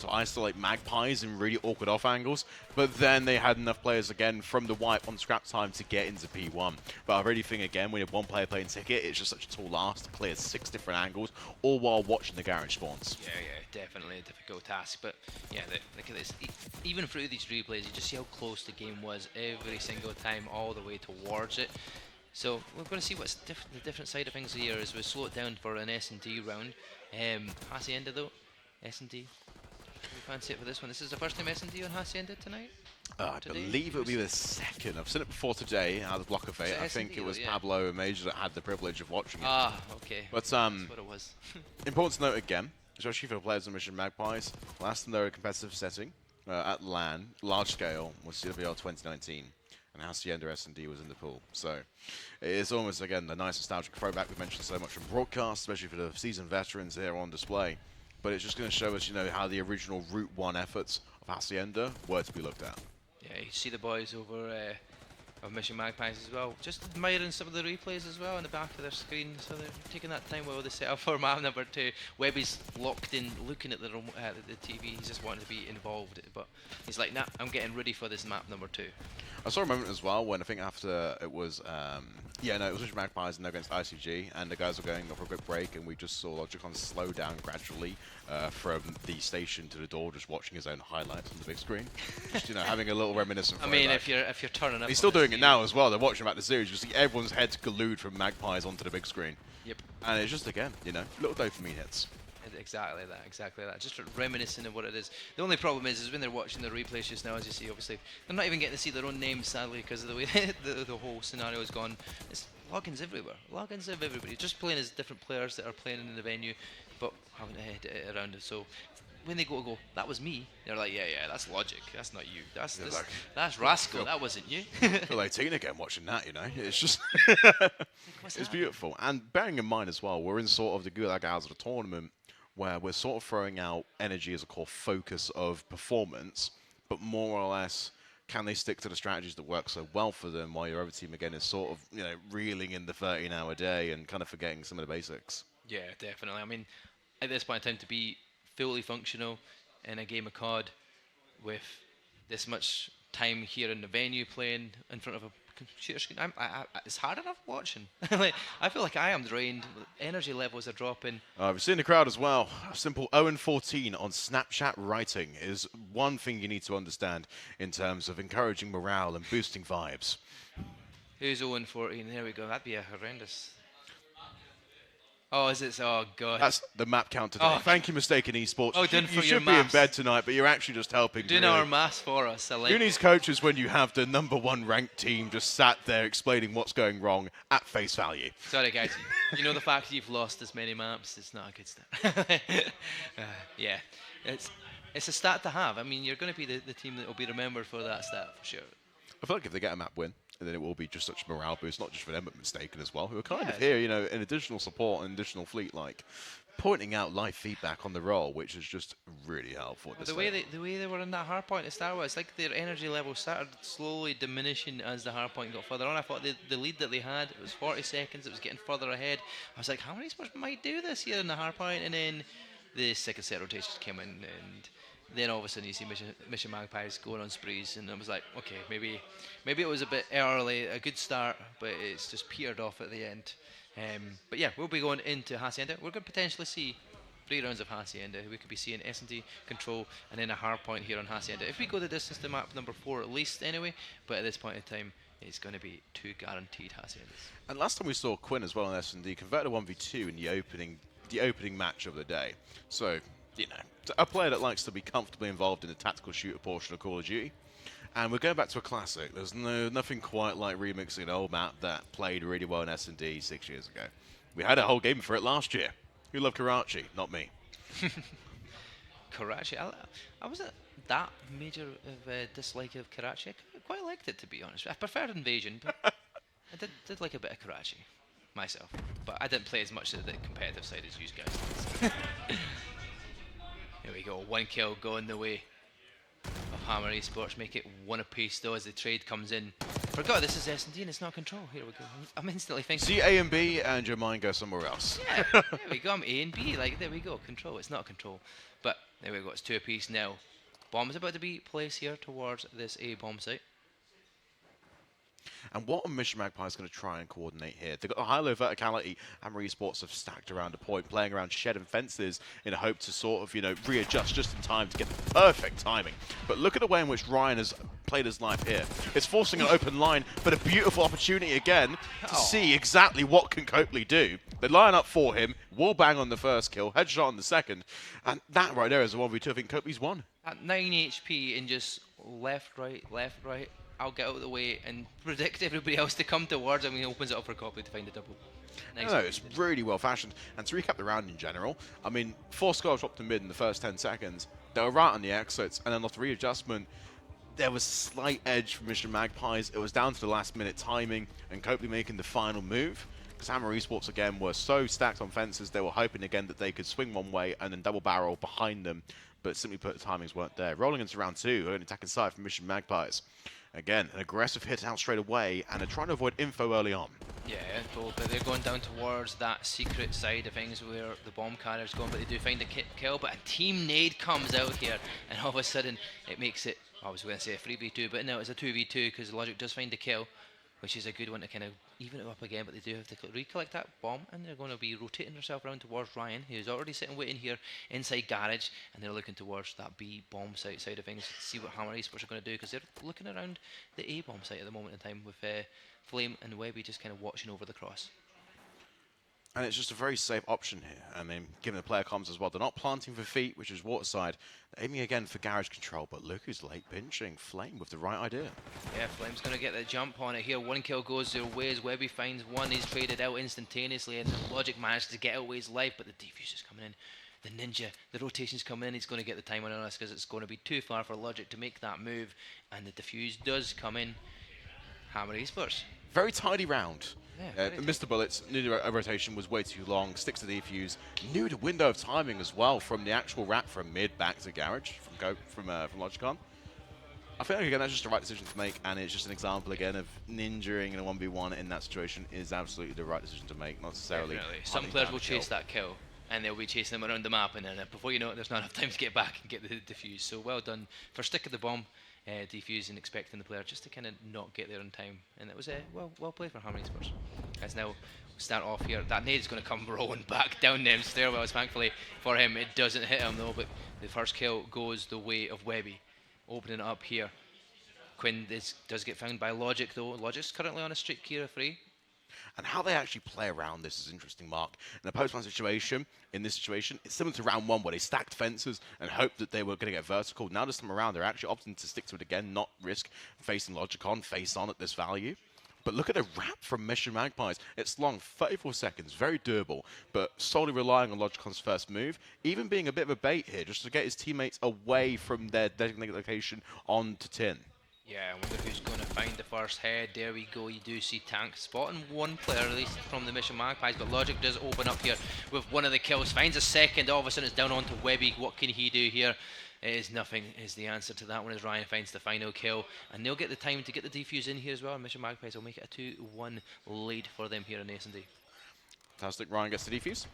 to isolate Magpies in really awkward off angles, but then they had enough players again from the wipe on scrap time to get into P1. But I really think again, when you have one player playing ticket, it's just such a tall ask to clear 6 different angles, all while watching the garage spawns. Yeah, definitely a difficult task. But yeah, look at this. Even through these replays, you just see how close the game was every single time, all the way towards it. So we're going to see what's the different side of things here as we slow it down for an S&D round. Hacienda though, S&D. We fancy it for this one. This is the first time S&D on Hacienda tonight? I believe it will be the second. I've seen it before today out of Block of Fate. I think it was Pablo and Major that had the privilege of watching it. Ah, okay. But that's what it was. important to note again, especially for the players on Mission Magpies, last time they were in a competitive setting at LAN, large scale, was CWL 2019. And Hacienda S&D was in the pool. So it is almost, again, a nice nostalgic throwback. We mentioned so much from broadcast, especially for the seasoned veterans here on display. But it's just going to show us, how the original Route 1 efforts of Hacienda were to be looked at. Yeah, you see the boys over of Mission Magpies as well, just admiring some of the replays as well in the back of their screen. So they're taking that time while they set up for map number 2. Webby's locked in, looking at the TV. He's just wanting to be involved, but he's like, nah, I'm getting ready for this map number 2. I saw a moment as well when I think after it was, it was Mission Magpies and they're against ICG, and the guys were going for a quick break, and we just saw Logicon slow down gradually from the station to the door, just watching his own highlights on the big screen. Just, having a little reminiscent. I mean, if you're turning up, he's still doing it now as well. They're watching about the series. You see everyone's heads glued from Magpies onto the big screen. Yep. And it's just again, little dopamine hits. Exactly that. Just reminiscent of what it is. The only problem is when they're watching the replays just now, as you see, obviously, they're not even getting to see their own names, sadly, because of the way the whole scenario has gone. It's logins everywhere. Logins of everybody. Just playing as different players that are playing in the venue, but having to head it around it. So when they go, that was me, they're like, yeah, that's Logic. That's not you. That's Rascal. That wasn't you. I feel like 18 again watching that, It's just... it's beautiful. And bearing in mind as well, we're in sort of the Gulag hours of the tournament, where we're sort of throwing out energy as a core focus of performance, but more or less, can they stick to the strategies that work so well for them while your other team, again, is sort of, reeling in the 13-hour day and kind of forgetting some of the basics? Yeah, definitely. I mean, at this point in time, to be fully functional in a game of COD with this much time here in the venue playing in front of a computer screen, it's hard enough watching. I feel like I am drained. Energy levels are dropping. We've seen the crowd as well. A simple 0-14 on Snapchat writing is one thing you need to understand in terms of encouraging morale and boosting vibes. Who's 0-14? There we go. That'd be a horrendous... Oh, is it? Oh, God. That's the map count today. Oh. Thank you, Mistaken Esports. Oh, you should be in bed tonight, but you're actually just helping. Doing our maths for us. Who needs coaches when you have the #1 ranked team just sat there explaining what's going wrong at face value? Sorry, guys. The fact that you've lost this many maps, it's not a good stat. Yeah. It's a stat to have. I mean, you're going to be the team that will be remembered for that stat, for sure. I feel like if they get a map win, and then it will be just such a morale boost, not just for them, but Mistaken as well, who are kind of here, in additional support and additional fleet, pointing out live feedback on the role, which is just really helpful. Well, the way they were in that hard point to start with, it's like their energy level started slowly diminishing as the hard point got further on. I thought the lead that they had, it was 40 seconds, it was getting further ahead. I was like, how many Spurs might do this here in the hard point? And then the second set rotations came in, and then all of a sudden you see Mission Magpies going on sprees, and I was like, okay, maybe it was a bit early, a good start, but it's just petered off at the end. But yeah, we'll be going into Hacienda. We're going to potentially see 3 rounds of Hacienda. We could be seeing S&D, Control, and then a hard point here on Hacienda. If we go the distance to map number 4 at least anyway, but at this point in time, it's going to be 2 guaranteed Haciendas. And last time we saw Quinn as well on S&D convert a 1v2 in the opening match of the day. So, a player that likes to be comfortably involved in the tactical shooter portion of Call of Duty. And we're going back to a classic. There's nothing quite like remixing an old map that played really well in S&D 6 years ago. We had a whole game for it last year. Who loved Karachi? Not me. Karachi? I wasn't that major of a dislike of Karachi. I quite liked it, to be honest. I preferred Invasion, but I did like a bit of Karachi myself. But I didn't play as much of the competitive side as you guys did. Here we go, 1 kill going the way of Hammer Esports. Make it 1 apiece though as the trade comes in. Forgot this is S&D and it's not Control. Here we go. I'm instantly thinking. See A and B and your mind go somewhere else. Yeah, there we go. I'm A and B. There we go. Control. It's not Control. But There we go, it's 2 apiece now. Bomb is about to be placed here towards this A bomb site. And what are Mission Magpies going to try and coordinate here? They've got the high-low verticality, and Esports have stacked around a point, playing around shed and fences in a hope to sort of, readjust just in time to get the perfect timing. But look at the way in which Ryan has played his life here. It's forcing an open line, but a beautiful opportunity again to see exactly what can Copley do. They line up for him, wall bang on the first kill, headshot on the second, and that right there is a 1v2. I think Copley's won. At 9 HP and just left, right, I'll get out of the way and predict everybody else to come towards him. He opens it up for Copley to find a double. Nice. No, it's really well fashioned. And to recap the round in general, I mean, 4 scores dropped to mid in the first 10 seconds. They were right on the exits, and then after readjustment, there was slight edge for Mission Magpies. It was down to the last minute timing and Copley making the final move. Because Hammer Esports again were so stacked on fences, they were hoping again that they could swing one way and then double barrel behind them. But simply put, the timings weren't there. Rolling into round 2, an attacking side from Mission Magpies. Again, an aggressive hit out straight away, and they're trying to avoid info early on. Yeah, but they're going down towards that secret side of things where the bomb carrier's going, but they do find a kill, but a team nade comes out here, and all of a sudden it makes it, I was going to say a 3v2, but no, it's a 2v2 because Logic does find a kill, which is a good one to kind of even it up again, but they do have to recollect that bomb, and they're going to be rotating themselves around towards Ryan, who's already sitting waiting here inside garage, and they're looking towards that B bomb side of things to see what Hammer Esports are going to do, because they're looking around the A bomb site at the moment in time with Flame and Webby just kind of watching over the cross. And it's just a very safe option here. I mean, given the player comms as well, they're not planting for feet, which is waterside. They're aiming again for garage control, but look who's late pinching. Flame with the right idea. Yeah, Flame's going to get the jump on it here. 1 kill goes their ways. Webby finds 1. He's traded out instantaneously, and Logic managed to get away his life, but the defuse is coming in. The Ninja, the rotation's coming in. He's going to get the time on us because it's going to be too far for Logic to make that move, and the defuse does come in. Hammer Esports. Very tidy round. Yeah, missed the bullets, knew the rotation was way too long, sticks to the defuse, knew the window of timing as well from the actual wrap from mid back to garage from Logicon. I feel like again that's just the right decision to make, and it's just an example again of ninjaing in a 1v1 in that situation is absolutely the right decision to make, not necessarily. Definitely. Some players will chase that kill, and they'll be chasing them around the map, and then before you know it, there's not enough time to get back and get the defuse. So well done for sticking the bomb. Defuse and expecting the player just to kind of not get there in time, and it was well played for Harmony Spurs. As now start off here, that nade is going to come rolling back down them stairwells. Thankfully for him, it doesn't hit him though. But the first kill goes the way of Webby, opening it up here. Quinn does get found by Logic though. Logic's currently on a streak here of 3. And how they actually play around this is interesting, Mark. In a post-man situation, in this situation, it's similar to round 1 where they stacked fences and hoped that they were going to get vertical. Now this time around, they're actually opting to stick to it again, not risk facing Logicon face on at this value. But look at the wrap from Mission Magpies. It's long, 34 seconds, very doable, but solely relying on Logicon's first move, even being a bit of a bait here, just to get his teammates away from their designated location onto tin. Yeah, I wonder who's going to find the first head. There we go. You do see Tank spotting 1 player, at least from the Mission Magpies, but Logic does open up here with 1 of the kills. Finds a second. All of a sudden, it's down onto Webby. What can he do here? It is nothing is the answer to that one as Ryan finds the final kill. And they'll get the time to get the defuse in here as well. Mission Magpies will make it a 2-1 lead for them here in S&D. Fantastic. Ryan gets the defuse.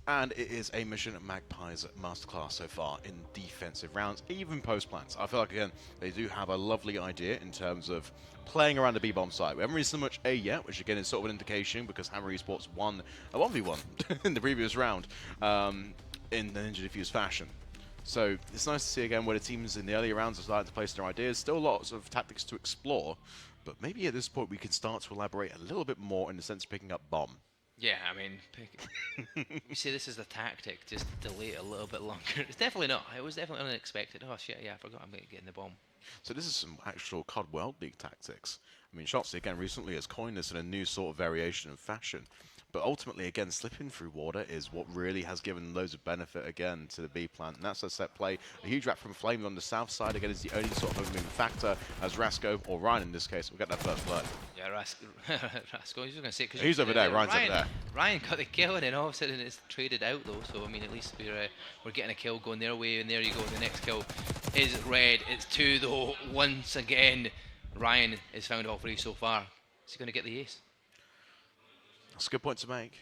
And it is a Mission Magpies masterclass so far in defensive rounds, even post-plants. I feel like, again, they do have a lovely idea in terms of playing around the B-bomb side. We haven't really so much A yet, which again is sort of an indication because Hammer Esports won a 1v1 in the previous round in the Ninja Diffuse fashion. So it's nice to see again where the teams in the earlier rounds are starting to place their ideas. Still lots of tactics to explore, but maybe at this point we can start to elaborate a little bit more in the sense of picking up bomb. Yeah, I mean, you say this is the tactic, just delay it a little bit longer. It's definitely not. It was definitely unexpected. Oh shit, yeah, I forgot I'm getting the bomb. So this is some actual COD World League tactics. I mean, Shotzi again recently has coined this in a new sort of variation of fashion. But ultimately, again, slipping through water is what really has given loads of benefit, again, to the B plant. And that's a set play. A huge wrap from Flame on the south side, again, is the only sort of moving factor, as Rasco, or Ryan in this case, will get that first blood. Yeah, Rasco, he's going to say... Cause he's over there, Ryan's over there. Ryan got the kill, and then all of a sudden it's traded out, though. So, I mean, at least we're getting a kill going their way, and there you go. The next kill is red. It's 2, though. Once again, Ryan has found all 3 so far. Is he going to get the ace? That's a good point to make.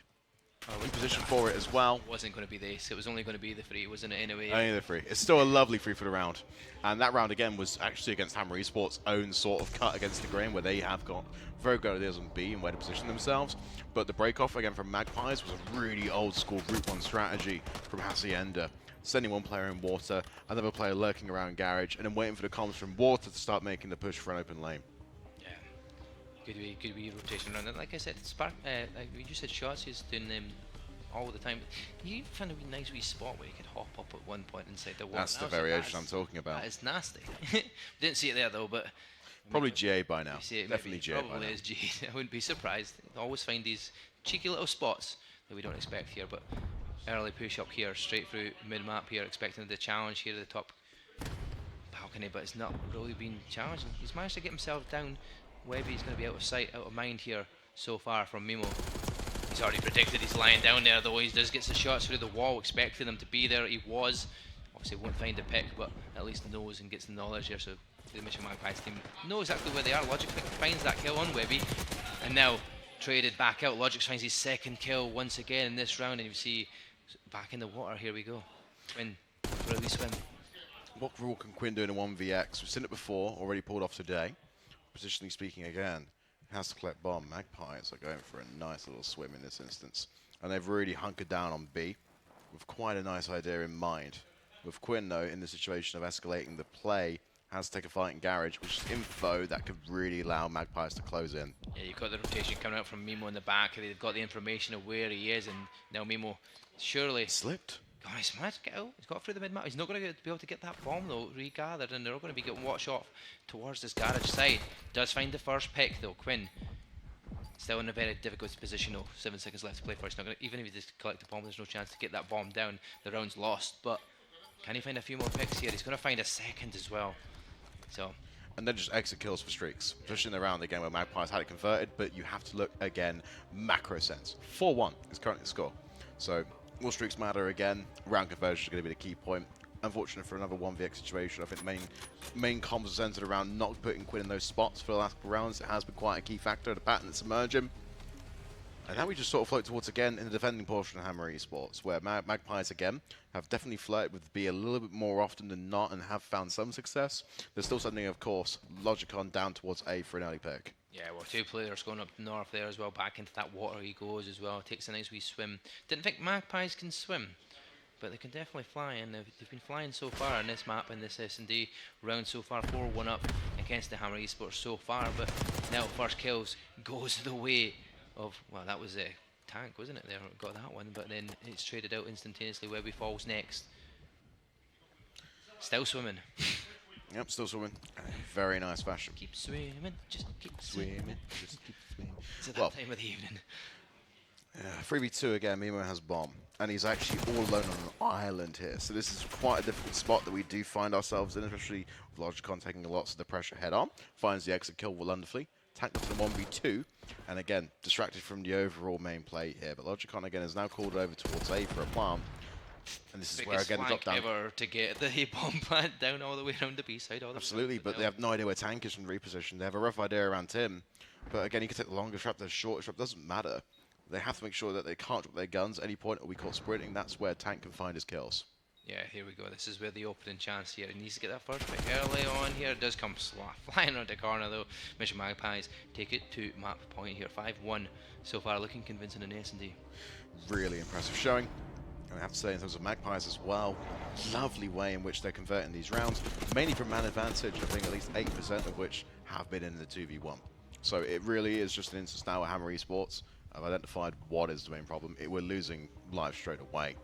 in position for it as well. It wasn't going to be the ace. It was only going to be the free, wasn't it? Anyway. Only the free. It's still a lovely free for the round. And that round, again, was actually against Hammer Esports' own sort of cut against the grain, where they have got very good ideas on B and where to position themselves. But the break-off, again, from Magpies was a really old-school Group 1 strategy from Hacienda. Sending one player in water, another player lurking around garage, and then waiting for the comms from water to start making the push for an open lane. Yeah. Good wee rotation around. And like I said, Spark, like you said, shots, he's doing them all the time. You found a wee nice wee spot where you could hop up at one point inside the wall. That's the variation I'm talking about. That is nasty. Didn't see it there though, but Probably GA by now. Definitely GA by now. Probably is GA. I wouldn't be surprised. They always find these cheeky little spots that we don't expect here, but early push up here, straight through mid-map here, expecting the challenge here at the top balcony, but it's not really been challenging. He's managed to get himself down. Webby's going to be out of sight, out of mind here so far from Mimo. He's already predicted he's lying down there, though. He does get the shots through the wall, expecting him to be there. He was. Obviously won't find the pick, but at least knows and gets the knowledge here, so the Mission Magpies team know exactly where they are. Logic finds that kill on Webby, and now traded back out. Logic finds his second kill once again in this round, and you see back in the water. Here we go. Quinn for a wee swim. What rule can Quinn do in a 1vx? We've seen it before, already pulled off today. Positionally speaking again, has to collect bomb. Magpies are going for a nice little swim in this instance. And they've really hunkered down on B with quite a nice idea in mind. With Quinn, though, in the situation of escalating the play, has to take a fight in garage, which is info that could really allow Magpies to close in. Yeah, you've got the rotation coming out from Mimo in the back. They've got the information of where he is, and now Mimo surely Slipped. Oh, he's managed to get out. He's got through the mid-map. He's not going to be able to get that bomb, though, regathered, and they're all going to be getting watched off towards this garage side. Does find the first pick, though. Quinn still in a very difficult position, though. 7 seconds left to play for. He's not gonna, even if he does collect the bomb, there's no chance to get that bomb down. The round's lost, but can he find a few more picks here? He's going to find a second as well. So. And then just exit kills for streaks. Especially in the round again where Magpies had it converted, but you have to look again macro sense. 4-1 is currently the score. So more streaks matter again. Round conversion is going to be the key point. Unfortunate for another 1vx situation. I think the main comms are centered around not putting Quinn in those spots for the last couple rounds. It has been quite a key factor, the pattern that's emerging. And now we just sort of float towards again in the defending portion of Hammer Esports, where Magpies again have definitely flirted with B a little bit more often than not and have found some success. There's still something, of course, Logicon down towards A for an early pick. Yeah, well, two players going up north there as well. Back into that water he goes as well. Takes a nice wee swim. Didn't think Magpies can swim, but they can definitely fly, and they've been flying so far on this map in this S&D round so far. 4-1 up against the Hammer Esports so far, but now first kills goes the way of, well, that was a tank, wasn't it? They got that one, but then it's traded out instantaneously. Webby falls next. Still swimming. Yep, still swimming. Very nice fashion. Keep swimming, just keep swimming. Just keep swimming. It's at that time of the evening. 3v2 again, Mimo has bomb. And he's actually all alone on an island here. So this is quite a difficult spot that we do find ourselves in, especially with Logicon taking lots of the pressure head on. Finds the exit kill wonderfully. Tackled to the 1v2. And again, distracted from the overall main play here. But Logicon again is now called over towards A for a plant. And this is where again the drop down. Ever to get the bomb plant down all the way around the B side. Absolutely, but they have no idea where Tank is from reposition. They have a rough idea around Tim. But again, he can take the longer trap, the shorter trap, doesn't matter. They have to make sure that they can't drop their guns at any point or we call sprinting. That's where Tank can find his kills. Yeah, here we go. This is where the opening chance here. He needs to get that first pick early on here. It does come flying around the corner though. Mission Magpies take it to map point here. 5-1 so far, looking convincing in S&D. Really impressive showing. And I have to say, in terms of Magpies as well, lovely way in which they're converting these rounds, mainly from man advantage. I think at least 8% of which have been in the 2v1. So it really is just an instance now at Hammer Esports. I've identified what is the main problem. We're losing life straight away.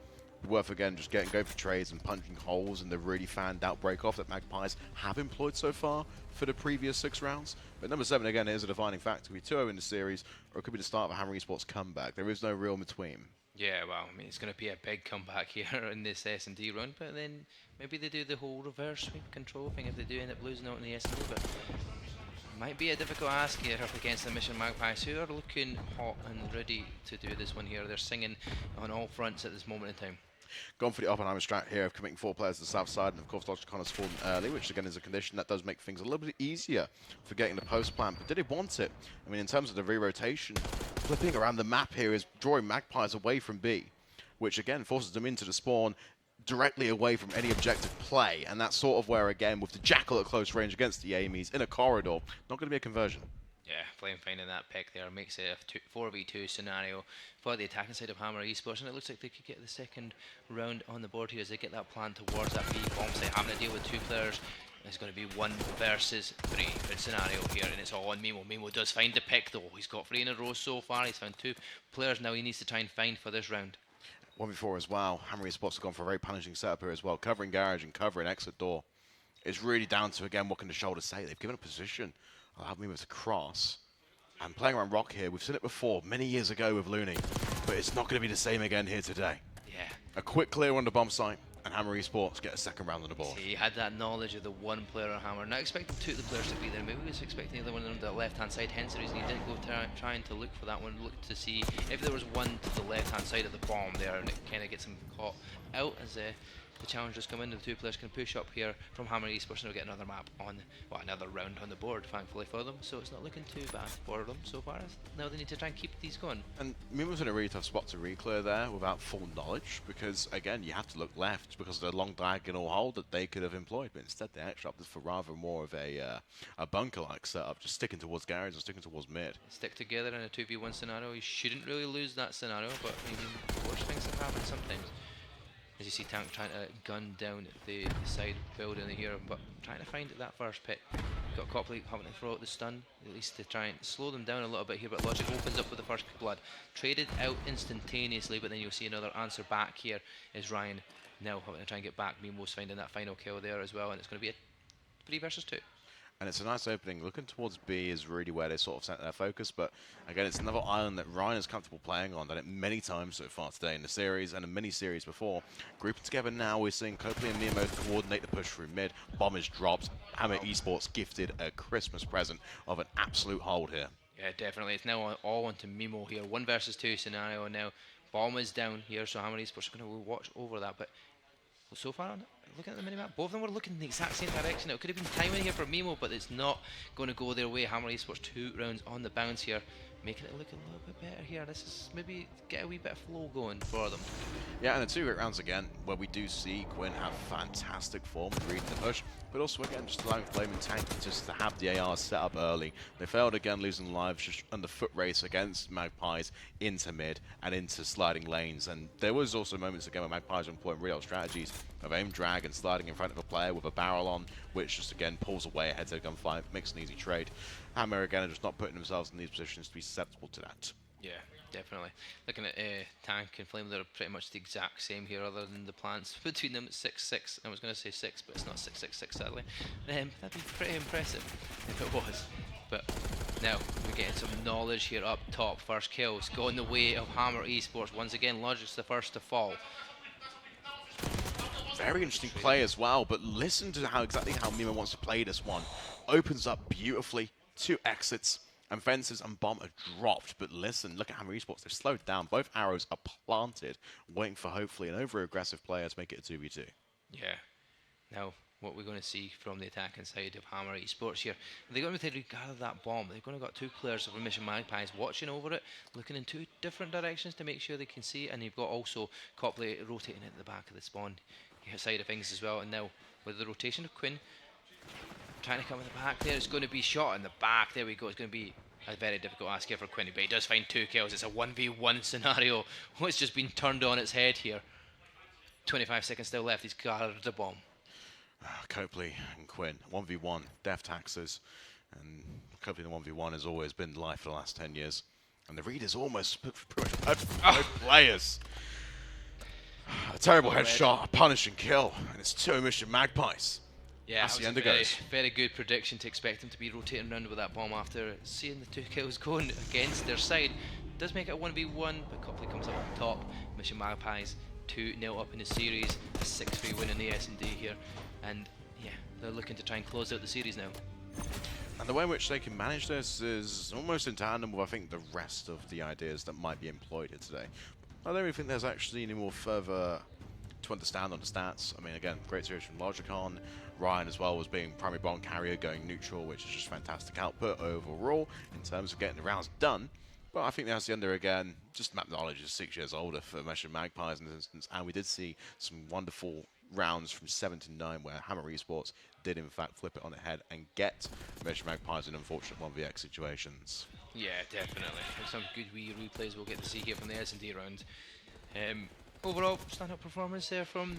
Worth again just go for trades and punching holes in the really fanned out break off that Magpies have employed so far for the previous 6 rounds. But number 7 again is a defining factor. We're 2-0 in the series, or it could be the start of a Hammer Esports comeback. There is no real between. Yeah, well, I mean, it's going to be a big comeback here in this S&D run, but then maybe they do the whole reverse sweep control thing if they do end up losing out in the S&D, but might be a difficult ask here up against the Mission Magpies, who are looking hot and ready to do this one here. They're singing on all fronts at this moment in time. Gone for the Oppenheimer strat here of committing 4 players to the south side, and of course Logic Connor's fallen early, which again is a condition that does make things a little bit easier for getting the post plan. But did he want it? I mean, in terms of the re-rotation, flipping around the map here is drawing Magpies away from B, which again forces them into the spawn directly away from any objective play, and that's sort of where, again, with the Jackal at close range against the Amies in a corridor, not going to be a conversion. Yeah, playing finding that pick there makes it a 4v2 scenario for the attacking side of Hammer Esports, and it looks like they could get the second round on the board here as they get that plan towards that B bomb site, having to deal with 2 players. It's going to be 1 versus 3 for the scenario here, and it's all on Mimo. Mimo does find the pick though. He's got 3 in a row so far. He's found 2 players now he needs to try and find for this round. 1v4 as well. Hammer Esports have gone for a very punishing setup here as well. Covering garage and covering exit door. It's really down to, again, what can the shoulders say? They've given a position. I'll have Mimo to cross. And playing around rock here, we've seen it before, many years ago with Looney. But it's not going to be the same again here today. Yeah. A quick clear on the bomb site, and Hammer Esports get a second round on the board. See, he had that knowledge of the 1 player on Hammer. Not expecting 2 of the players to be there. Maybe he was expecting the other one on the left-hand side. Hence the reason he didn't go trying to look for that one. Look to see if there was 1 to the left-hand side of the bomb there, and it kind of gets him caught out as the challengers come in. The 2 players can push up here from Hammer Esports, and they'll get another map on, well, another round on the board, thankfully for them. So it's not looking too bad for them so far. Now they need to try and keep these going. And Mimo's in a really tough spot to re-clear there without full knowledge, because again, you have to look left because of the long diagonal hold that they could have employed, but instead they actually opted for rather more of a bunker-like setup, just sticking towards garage and sticking towards mid. Stick together in a 2v1 scenario. You shouldn't really lose that scenario, but I mean, worse things have happened sometimes. As you see Tank trying to gun down the side building here, but trying to find that first pick. Got Copley having to throw out the stun, at least to try and slow them down a little bit here, but Logic opens up with the first blood. Traded out instantaneously, but then you'll see another answer back here is Ryan now having to try and get back. Mimo's finding that final kill there as well, and it's going to be a 3 versus 2. And it's a nice opening. Looking towards B is really where they sort of set their focus. But again, it's another island that Ryan is comfortable playing on. Done it many times so far today in the series and a mini-series before. Grouping together now, we're seeing Copley and Mimo coordinate the push through mid. Bomb is dropped. Hammer Esports gifted a Christmas present of an absolute hold here. Yeah, definitely. It's now all onto Mimo here. 1 versus 2 scenario now. Bomb is down here, so Hammer Esports are going to watch over that. But so far, looking at the minimap, both of them were looking in the exact same direction. It could have been timing here for Mimo, but it's not going to go their way. Hammer Esports 2 rounds on the bounce here, making it look a little bit better here. This is maybe get a wee bit of flow going for them. Yeah, and the 2 great rounds again, where we do see Quinn have fantastic form reading the push, but also again just allowing Flame and Tank just to have the AR set up early. They failed again, losing lives just under foot race against Magpies into mid and into sliding lanes. And there was also moments again where Magpies were employing real strategies of aim drag and sliding in front of a player with a barrel on, which just again pulls away ahead of gunfight, makes an easy trade. Hammer again are just not putting themselves in these positions to be susceptible to that. Yeah, definitely. Looking at Tank and Flame, they're pretty much the exact same here, other than the plants between them at 6-6. I was going to say 6, but it's not 6-6-6 sadly. That'd be pretty impressive if it was. But now we're getting some knowledge here up top. First kills going the way of Hammer Esports. Once again, Logic's the first to fall. Very interesting play as well, but listen to how Mimo wants to play this one. Opens up beautifully, 2 exits, and fences and bomb are dropped. But listen, look at Hammer Esports, they've slowed down. Both arrows are planted, waiting for hopefully an over-aggressive player to make it a 2v2. Yeah. Now, what we're going to see from the attacking side of Hammer Esports here, they're going to gather that bomb. They're going to got 2 players of Mission Magpies watching over it, looking in 2 different directions to make sure they can see it. And you've got also Copley rotating at the back of the spawn side of things as well. And now, with the rotation of Quinn, trying to come in the back there, it's going to be shot in the back. There we go. It's going to be a very difficult ask here for Quinn, but he does find 2 kills. It's a 1v1 scenario. What's just been turned on its head here. 25 seconds still left. He's gathered the bomb. Copley and Quinn, 1v1, death taxes. And Copley in the 1v1 has always been life for the last 10 years. And the read is almost pretty much both players. A terrible headshot, a punishing kill, and it's 2 Mission Magpies. Yeah, that's the end a it goes. very good prediction to expect him to be rotating around with that bomb after seeing the 2 kills going against their side. Does make it a 1v1, but Copley comes up on top. Mission Magpies 2-0 up in the series, a 6-3 win in the S&D here, and yeah, they're looking to try and close out the series now. And the way in which they can manage this is almost in tandem with, I think, the rest of the ideas that might be employed here today. I don't really think there's actually any more further to understand on the stats. I mean, again, great series from Logicon. Ryan as well was being primary bomb carrier going neutral, which is just fantastic output overall in terms of getting the rounds done. But I think the Hacienda again, just map knowledge is 6 years older for Mesh and Magpies in this instance, and we did see some wonderful rounds from 7 to 9 where Hammer Esports did in fact flip it on the head and get Mesh and Magpies in unfortunate 1vx situations. Yeah, definitely. There's some good wee replays we'll get to see here from the S&D round. Overall, stand-up performance there from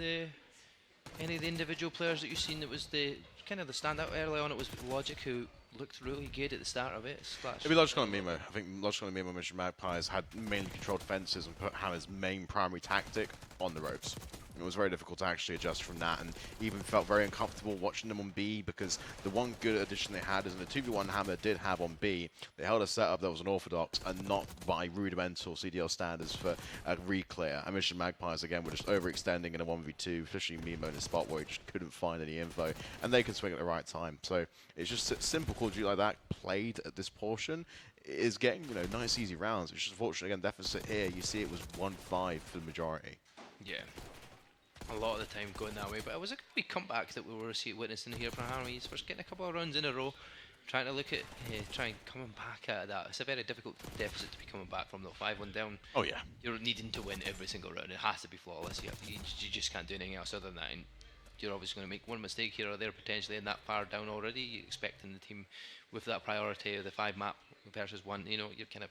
any of the individual players that you've seen. That was the kind of the standout early on. It was Logic, who looked really good at the start of it. It'd be Logical and Mimo. I think Logical and Mimo Mission Magpies had mainly controlled fences and put Hammer's main primary tactic on the ropes. It was very difficult to actually adjust from that, and even felt very uncomfortable watching them on B, because the one good addition they had is in the 2v1 Hammer did have on B, they held a setup that was unorthodox and not by rudimental CDL standards for a re-clear. And Mission Magpies again were just overextending in a 1v2, especially Mimo in a spot where he just couldn't find any info, and they could swing at the right time. So it's just simple Call of Duty like that played at this portion is getting, you know, nice easy rounds. It's just unfortunate again, deficit here, you see it was 1-5 for the majority. Yeah. A lot of the time going that way, but it was a good wee comeback that we were witnessing here from Hammer Esports, getting a couple of runs in a row, trying to look at, trying coming back out of that. It's a very difficult deficit to be coming back from, though. 5-1 down. Oh yeah. You're needing to win every single round. It has to be flawless. You just can't do anything else other than that. And you're obviously going to make one mistake here or there potentially, and that far down already. You're expecting the team with that priority of the 5 map versus 1. You know, you're kind of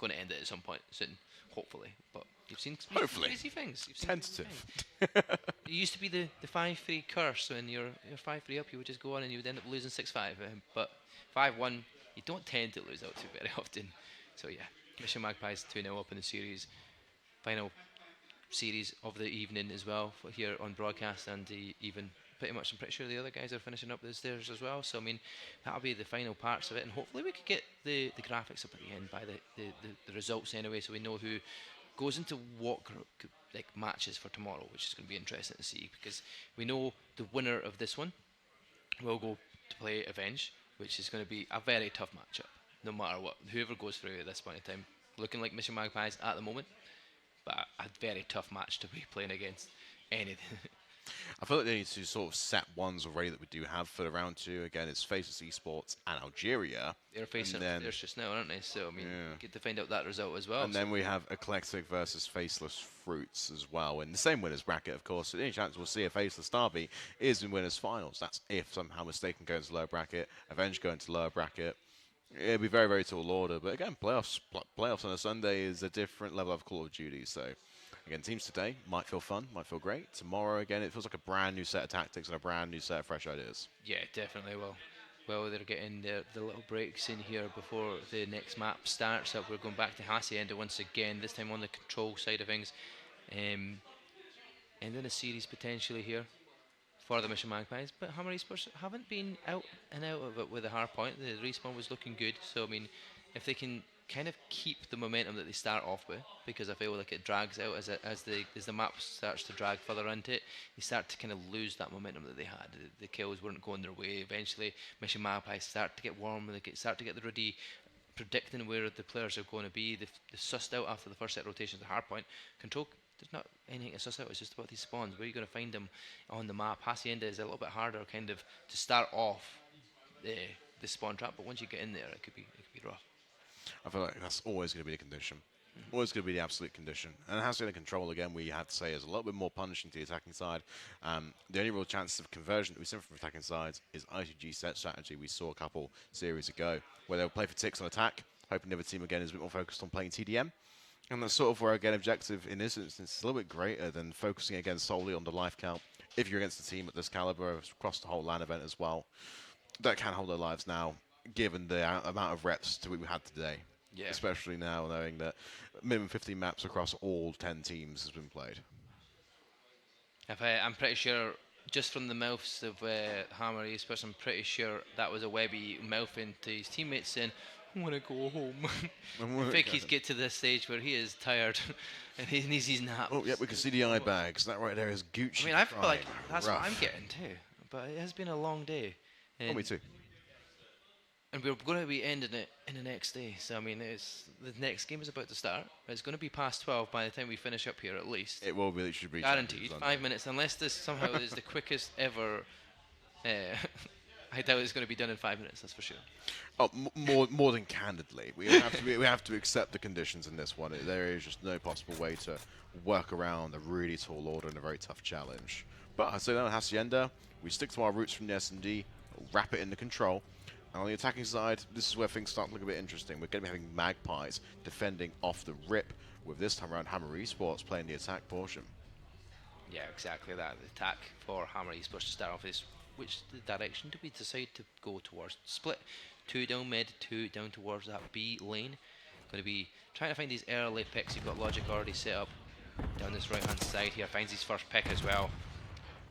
going to end it at some point soon, hopefully. But you've seen some crazy things. You've seen Tentative. It used to be the 5-3 curse. When you're 5-3 up, you would just go on and you would end up losing 6-5. But 5-1, you don't tend to lose out to very often. So yeah, Mission Magpies 2-0 up in the series. Final series of the evening as well here on broadcast, and even pretty much I'm pretty sure the other guys are finishing up theirs as well. So I mean, that'll be the final parts of it, and hopefully we could get the graphics up at the end by the results anyway, so we know who goes into what like matches for tomorrow, which is going to be interesting to see, because we know the winner of this one will go to play Avenge, which is going to be a very tough matchup no matter what. Whoever goes through at this point in time, looking like Mission Magpies at the moment, but a very tough match to be playing against anything. I feel like they need to sort of set ones already that we do have for the round 2. Again, it's Faceless Esports and Algeria. They're facing theirs just now, aren't they? So, I mean, get to find out that result as well. And then we have Eclectic versus Faceless Fruits as well, in the same winners bracket, of course. So any chance we'll see a Faceless Derby is in winners finals. That's if somehow mistaken go into lower bracket, Avenge go into lower bracket. It'll be very, very tall order. But again, playoffs on a Sunday is a different level of Call of Duty. So, again, teams today might feel fun, might feel great. Tomorrow, again, it feels like a brand new set of tactics and a brand new set of fresh ideas. Yeah, definitely will. Well, they're getting the little breaks in here before the next map starts up. We're going back to Hacienda once again, this time on the control side of things. And then a series potentially here for the Mission Magpies, but Hammer Esports haven't been out and out of it with a hard point. The respawn was looking good, so I mean, if they can kind of keep the momentum that they start off with, because I feel like it drags out as the map starts to drag further into it, they start to kind of lose that momentum that they had. The kills weren't going their way. Eventually, Mission Magpies start to get warm, and they start to get the ready, predicting where the players are going to be. They've sussed out after the first set of rotations the hard point. Control, there's not anything to suss out. It's just about these spawns. Where are you going to find them on the map? Hacienda is a little bit harder, kind of, to start off the spawn trap, but once you get in there, it could be rough. I feel like that's always going to be the condition. Always going to be the absolute condition. And Hacienda control, again, we have to say, is a little bit more punishing to the attacking side. The only real chances of conversion that we've seen from attacking sides is ITG set strategy we saw a couple series ago, where they'll play for ticks on attack, hoping the other team, again, is a bit more focused on playing TDM. And that's sort of where, again, objective in this instance is a little bit greater than focusing, again, solely on the life count. If you're against a team at this caliber across the whole LAN event as well, that can hold their lives now, given the amount of reps that we've had today. Yeah. Especially now, knowing that minimum 15 maps across all 10 teams has been played. I'm pretty sure, just from the mouths of Hammer Esports, I'm pretty sure that was a Webby mouthing to his teammates saying, I want to go home. I think he's get to this stage where he is tired and he needs his nap. Oh, yeah, we can see the eye bags. That right there is Gucci. I mean, I feel like that's rough. What I'm getting too. But it has been a long day. Oh, me too. And we're going to be ending it in the next day. So I mean, it's the next game is about to start. It's going to be past 12 by the time we finish up here, at least. It will be. It should be Guaranteed. Sunday. 5 minutes, unless this somehow is the quickest ever. Uh, I doubt it's going to be done in 5 minutes. That's for sure. Oh, more than candidly, we have to accept the conditions in this one. There is just no possible way to work around a really tall order and a very tough challenge. But I say that on Hacienda, we stick to our roots from the S&D, wrap it into control. And on the attacking side, this is where things start to look a bit interesting. We're going to be having Magpies defending off the rip, with this time around Hammer Esports playing the attack portion. Yeah, exactly that. The attack for Hammer Esports to start off is which direction do we decide to go towards? Split 2 down mid, 2 down towards that B lane. Going to be trying to find these early picks. You've got Logic already set up down this right hand side here. Finds his first pick as well.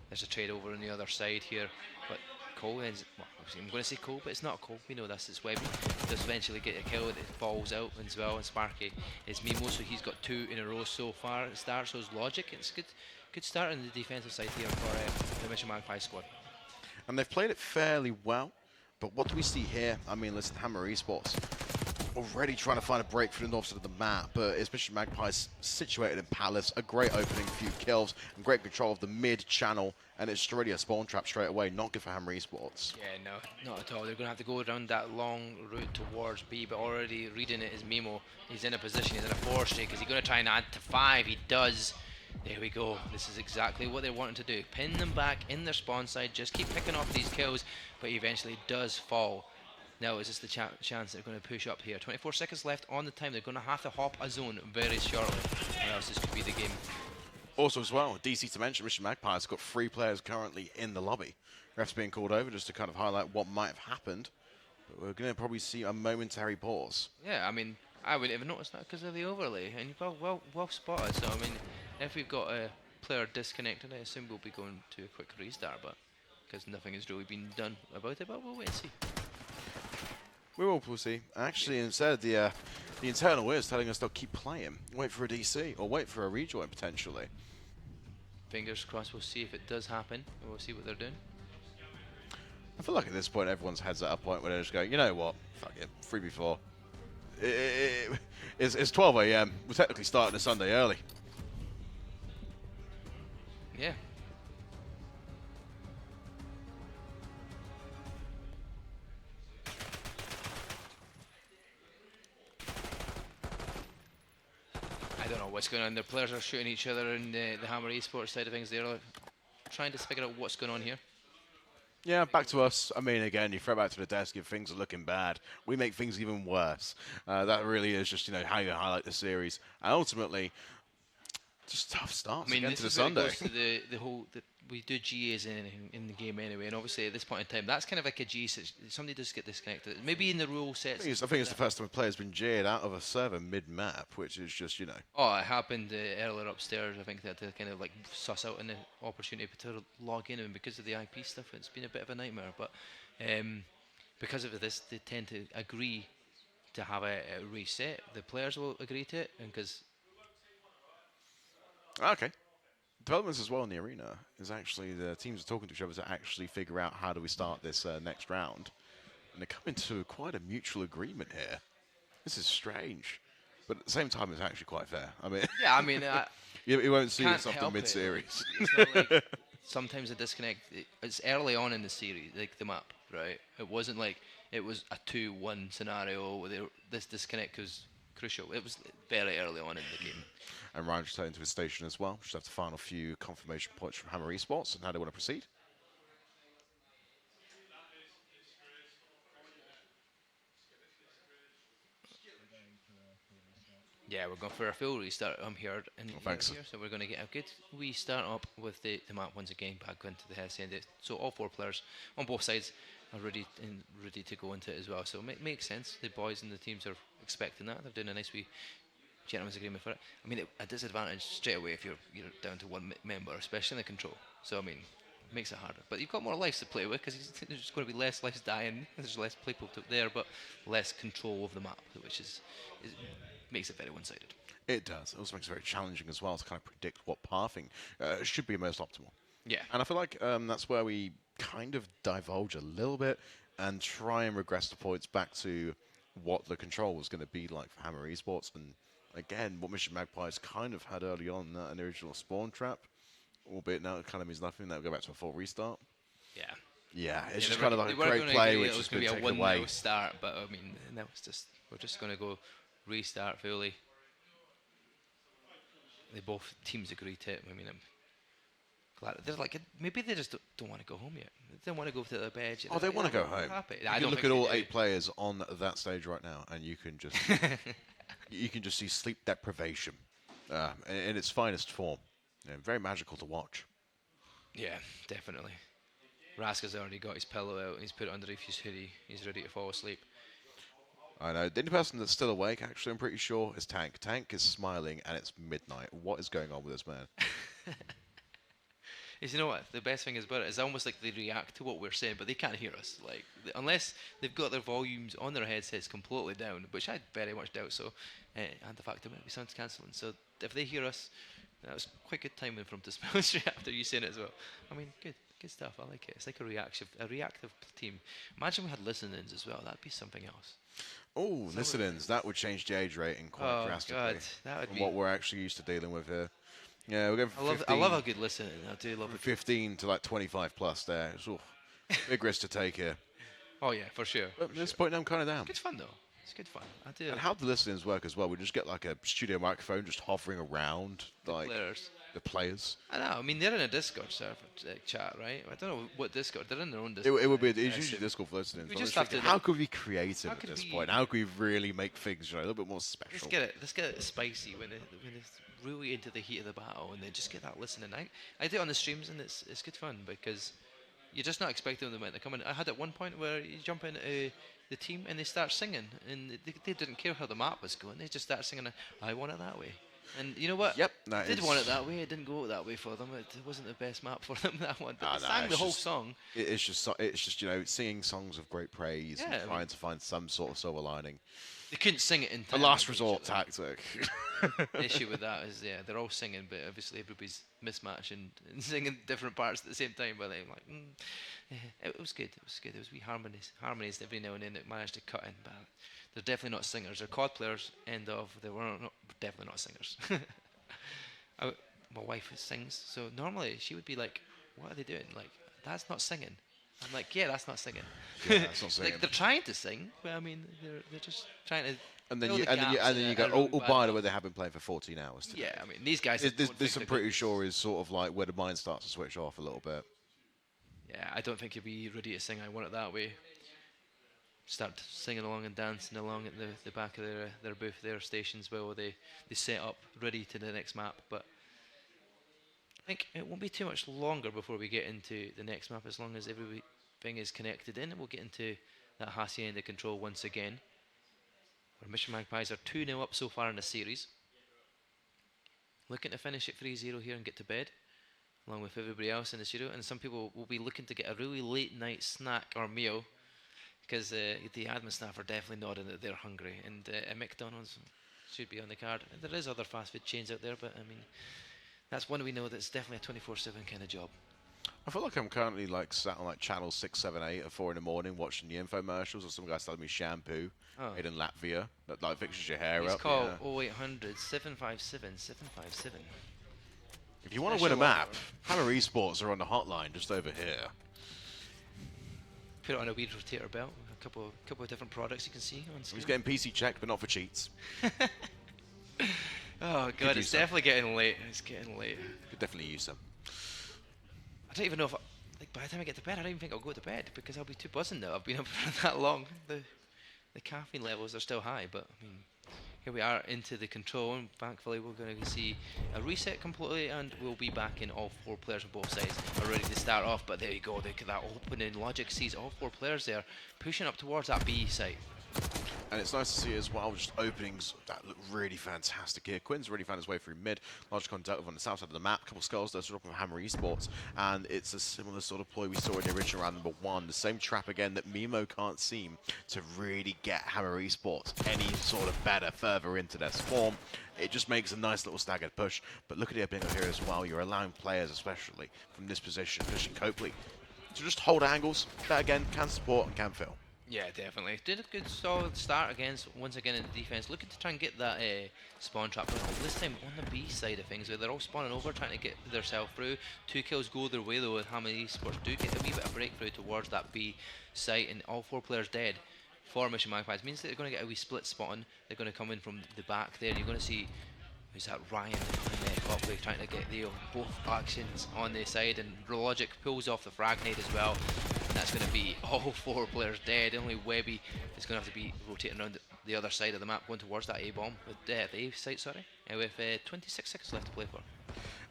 There's a trade over on the other side here, but Cole is, well, I'm going to say Cole, but it's not Cole. We know this. It's Webby. Does eventually get a kill. It falls out as well. And Sparky is Mimo, so he's got 2 in a row so far at the start. So it's Logic. It's good start on the defensive side here for the Mission Magpie squad. And they've played it fairly well, but what do we see here? I mean, listen, Hammer Esports already trying to find a break for the north side of the map, but especially Magpies situated in Palace, a great opening, few kills, and great control of the mid-channel, and it's already a spawn trap straight away. Not good for Hammer Esports. Yeah, no, not at all. They're going to have to go around that long route towards B, but already reading it is Mimo. He's in a position, he's in a 4 streak. Is he going to try and add to 5? He does. There we go. This is exactly what they're wanting to do. Pin them back in their spawn side, just keep picking off these kills, but he eventually does fall. Now is this the chance they're going to push up here. 24 seconds left on the time. They're going to have to hop a zone very shortly, or else this could be the game. Also as well, DC to mention, Mission Magpies got 3 players currently in the lobby. Refs being called over just to kind of highlight what might have happened. But we're going to probably see a momentary pause. Yeah, I mean, I wouldn't even notice that because of the overlay, and well spotted. So I mean, if we've got a player disconnected, I assume we'll be going to a quick restart, but because nothing has really been done about it, but we'll wait and see. We will see. Actually, instead, the internal is telling us they'll keep playing. Wait for a DC, or wait for a rejoin, potentially. Fingers crossed, we'll see if it does happen, and we'll see what they're doing. I feel like at this point, everyone's heads at a point where they're just going, you know what, fuck it, 3v4. It's 12 AM. We're technically starting a Sunday early. Yeah. I don't know what's going on. The players are shooting each other in the Hammer Esports side of things. They're trying to figure out what's going on here. Yeah, back to us. I mean, again, you throw back to the desk if things are looking bad. We make things even worse. That really is just, how you highlight the series. And ultimately, just tough starts again to the Sunday. Goes to the whole, we do GAs in the game anyway, and obviously at this point in time, that's kind of like a G. Somebody does get disconnected. Maybe in the rule sets. I think it's the first time a player's been J'd out of a server mid-map, which is just, Oh, it happened earlier upstairs. I think they had to kind of like suss out an opportunity to log in, and because of the IP stuff, it's been a bit of a nightmare. But because of this, they tend to agree to have a reset. The players will agree to it, and because. Okay. Developments as well in the arena is actually the teams are talking to each other to actually figure out how do we start this next round. And they're coming to quite a mutual agreement here. This is strange. But at the same time, it's actually quite fair. I mean, Yeah, I mean, you won't see can't this often help it. mid-series. It's not like sometimes a disconnect. It's early on in the series, like the map, right? It wasn't like it was a 2-1 scenario where this disconnect was crucial. It was very early on in the game. And Ryan just turned into his station as well. Just have the final few confirmation points from Hammer Esports and how they want to proceed. Yeah, we're going for a full restart. I'm here and thanks. here, so we're going to get a good restart up with the map once again back into the Hessian. So all 4 players on both sides are ready to go into it as well. So it makes sense. The boys and the teams are expecting that. They're doing a nice wee gentleman's agreement for it. I mean, a disadvantage straight away if you're down to 1 member, especially in the control. So I mean, it makes it harder. But you've got more lives to play with because there's going to be less lives dying. There's less people there, but less control of the map, which is makes it very one-sided. It does. It also makes it very challenging as well to kind of predict what pathing should be most optimal. Yeah. And I feel like that's where we kind of divulge a little bit and try and regress the points back to what the control was going to be like for Hammer Esports. And again, what Mission Magpies kind of had early on, an original spawn trap, albeit now it kind of means nothing. They'll go back to a full restart. Yeah. Yeah, it's Yeah, just they kind were- of like they a were great gonna play agree which it has was been going to be taken a away. 1-0 start, but I mean, that was just, we're just going to go restart fully. They both teams agreed to it. I mean, I'm glad they're like, maybe they just don't want to go home yet. They don't want to go to the bed. Oh, they want to go They're home. happy. You I can don't look think at all they do. 8 players on that stage right now, and you can just you can just see sleep deprivation in its finest form. You know, very magical to watch. Yeah, definitely. Raska's already got his pillow out and he's put it underneath his hoodie. He's ready to fall asleep. I know. The only person that's still awake, actually, I'm pretty sure, is Tank. Tank is smiling, and it's midnight. What is going on with this man? Is, you know what? The best thing is about it is almost like they react to what we're saying, but they can't hear us. Like, unless they've got their volumes on their headsets completely down, which I very much doubt so, and the fact there might be sound cancelling. So if they hear us, that was quite good timing from to smell straight after you saying it as well. I mean, good stuff. I like it. It's like a reactive team. Imagine we had listen-ins as well. That'd be something else. Oh, listen-ins. That would change the age rating quite drastically God, that would from be. what we're actually used to dealing with here. Yeah, we're going from I love a good listen-in. I do love it. 15 to like 25 plus there. It's big risk to take here. Oh yeah, for sure. But at this point, I'm kind of down. Good fun though. It's good fun. I do. And how the listen-ins work as well? We just get like a studio microphone just hovering around like Players. the players. I know. I mean, they're in a Discord server chat, right? I don't know what Discord. They're in their own Discord. It would be. It's usually Discord for listeners. We but I'm just thinking, have to, how like, could we be creative how at could this we- point? How could we really make things a little bit more special? Let's get it spicy when it's really into the heat of the battle, and then just get that listening. I do it on the streams, and it's good fun because you're just not expecting them to come in. I had at one point where you jump into the team and they start singing, and they didn't care how the map was going. They just start singing, "I want it that way." And you know what? Yep, They did want it that way. It didn't go that way for them. It wasn't the best map for them, that one. But they sang the it's whole just- song. It's just singing songs of great praise Yeah, I and mean- trying to find some sort of silver lining. They couldn't sing it in A time. last for each resort other. tactic. The issue with that is, yeah, they're all singing, but obviously everybody's mismatching and singing different parts at the same time. But I'm like, yeah, it was good. It was good. It was wee harmonies every now and then that managed to cut in. But they're definitely not singers. They're COD players. End of. They were definitely not singers. My wife sings, so normally she would be like, "What are they doing? Like, that's not singing." I'm like, "Yeah, that's not singing." Yeah, that's not singing. Like they're trying to sing, but I mean, they're just trying to. And then fill you the gaps and then in you a go, really oh, bad by the way. way, they have been playing for 14 hours today. Yeah, I mean, these guys. This I'm pretty sure is sort of like where the mind starts to switch off a little bit. Yeah, I don't think you'll be ready to sing "I Want It That Way." Start singing along and dancing along at the back of their booth, their stations, while they set up ready to the next map. But I think it won't be too much longer before we get into the next map, as long as everything is connected in. We'll get into that Hacienda control once again. Our Mission Magpies are 2-0 up so far in the series. Looking to finish at 3-0 here and get to bed, along with everybody else in the studio. And some people will be looking to get a really late night snack or meal, because the admin staff are definitely nodding that they're hungry. And McDonald's should be on the card. And there is other fast food chains out there, but I mean, that's one we know that's definitely a 24/7 kind of job. I feel like I'm currently like sat on like channel 6, 7, 8 at 4 in the morning watching the infomercials, or some guy telling me shampoo made in Latvia that like fixes your hair Please up. call Yeah. 0800 757 757. If you want to win a map, Hammer Esports are on the hotline just over here. Put it on a weed rotator belt. A couple of different products you can see on screen. He's getting PC checked, but not for cheats. Oh Could god, use it's some. definitely getting late. It's getting late. Could definitely use some. I don't even know if, like, by the time I get to bed, I don't even think I'll go to bed because I'll be too buzzing now. I've been up for that long. The caffeine levels are still high, but I mean, here we are into the control, and thankfully we're going to see a reset completely, and we'll be back in. All four players on both sides are ready to start off. But there you go, look at that opening. Logic sees all four players there pushing up towards that B site. And it's nice to see as well, just openings that look really fantastic here. Quinn's already found his way through mid. Logic on Delta on the south side of the map. Couple skulls there, sort of from Hammer Esports. And it's a similar sort of ploy we saw in the original round number 1. The same trap again that Mimo can't seem to really get Hammer Esports any sort of better further into their swarm. It just makes a nice little staggered push. But look at the opening here as well. You're allowing players, especially from this position, pushing Copley to just hold angles that again can support and can fill. Yeah, definitely. Did a good solid start once again in the defense, looking to try and get that spawn trap. But this time on the B side of things, where they're all spawning over, trying to get themselves through. 2 kills go their way though, and Hammer Esports do get a wee bit of breakthrough towards that B site, and all 4 players dead for Mission Magpies. Means that they're going to get a wee split spawn. They're going to come in from the back there, and you're going to see. Who's that? Ryan and Copley trying to get both actions on their side, and Logic pulls off the frag nade as well. And that's going to be all 4 players dead. Only Webby is going to have to be rotating around the other side of the map, going towards that A bomb with the A site. Sorry, with 26 seconds left to play for.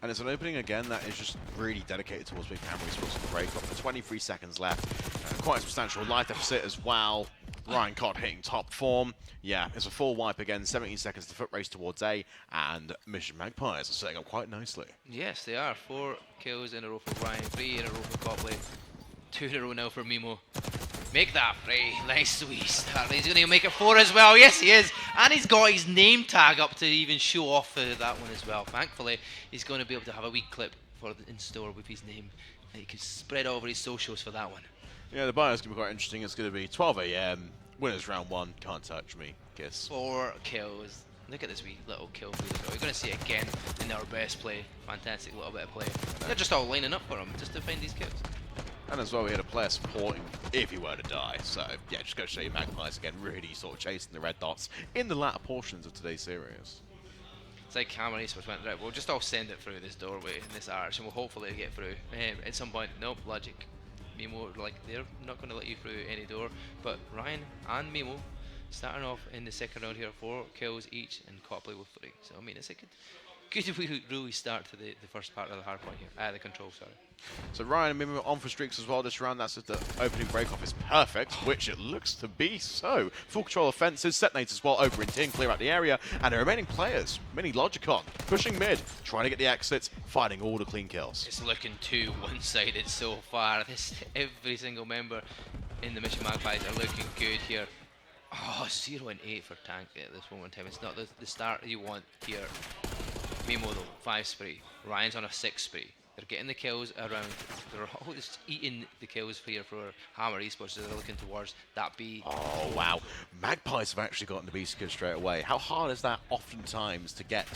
And it's an opening again that is just really dedicated towards big Hammer Esports and break up. 23 seconds left. Quite a substantial life deficit as well. Ryan Cott hitting top form. Yeah, it's a full wipe again. 17 seconds to foot race towards A, and Mission Magpies are setting up quite nicely. Yes, they are. 4 kills in a row for Ryan, 3 in a row for Copley, 2 in a row now for Mimo. Make that free. Nice wee start. He's going to make it 4 as well. Yes, he is. And he's got his name tag up to even show off that one as well. Thankfully, he's going to be able to have a wee clip in store with his name that he can spread over his socials for that one. Yeah, the bio is going to be quite interesting. It's going to be 12 AM. Winners round 1. Can't touch me. Kiss. 4 kills. Look at this wee little kill feed as well. You're going to see it again in our best play. Fantastic little bit of play. They're just all lining up for him just to find these kills. And as well, we had a player supporting if he were to die. So, yeah, just going to show you Magpies again, really sort of chasing the red dots in the latter portions of today's series. It's like Hammer Esports went, right, we'll just all send it through this doorway in this arch and we'll hopefully get through. At some point, nope, Logic. Mimo, like, they're not going to let you through any door. But Ryan and Mimo starting off in the second round here, 4 kills each, and Copley with 3. So, I mean, it's a good really start to the first part of the hard point here. The control, sorry. So Ryan and Mimo on for streaks as well this round. That's if the opening break-off is perfect, which it looks to be so. Full control offenses, Setnates as well over in tin, clear out the area, and the remaining players, Mini Logicon, pushing mid, trying to get the exits, fighting all the clean kills. It's looking too one-sided so far. Every single member in the Mission Magpies are looking good here. Oh, 0 and 8 for Tank at this moment in time. It's not the start you want here. Mimo though, 5 spree. Ryan's on a 6 spree. They're getting the kills around. They're all just eating the kills here for Hammer Esports. So they're looking towards that B. Oh, wow. Magpies have actually gotten the B secure straight away. How hard is that oftentimes to get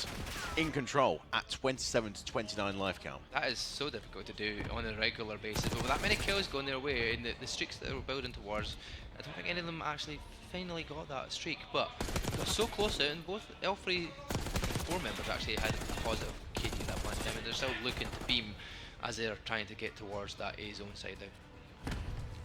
in control at 27 to 29 life count? That is so difficult to do on a regular basis. But with that many kills going their way and the streaks that they were building towards, I don't think any of them actually finally got that streak. But they're so close out, and both L3 4 members actually had a positive KD that one time, and they're still looking to beam as they're trying to get towards that A zone side out.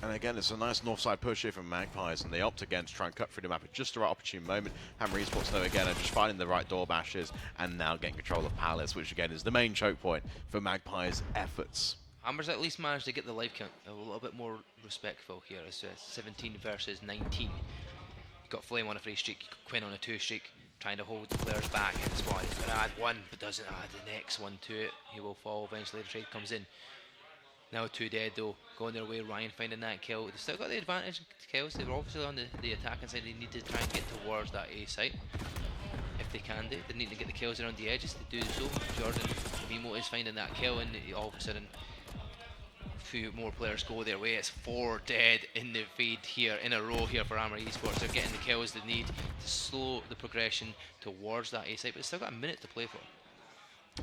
And again, it's a nice north side push here from Magpies, and they opt again to try and cut through the map at just the right opportune moment. Hammer Esports, though, again, are just finding the right door bashes and now getting control of Palace, which again is the main choke point for Magpies' efforts. Hammer's at least managed to get the life count a little bit more respectful here. It's 17 versus 19. Got Flame on a 3 streak, Quinn on a 2 streak, trying to hold the players back in the squad. He's going to add 1, but doesn't add the next one to it. He will fall eventually. The trade comes in. Now 2 dead though, going their way. Ryan finding that kill. They've still got the advantage kills. They were obviously on the attacking side. They need to try and get towards that A site. If they can do, they need to get the kills around the edges. They do so. Jordan Mimo is finding that kill, and all of a sudden few more players go their way. It's 4 dead in the feed here in a row here for Hammer Esports. They're getting the kills they need to slow the progression towards that A site, but it's still got a minute to play for.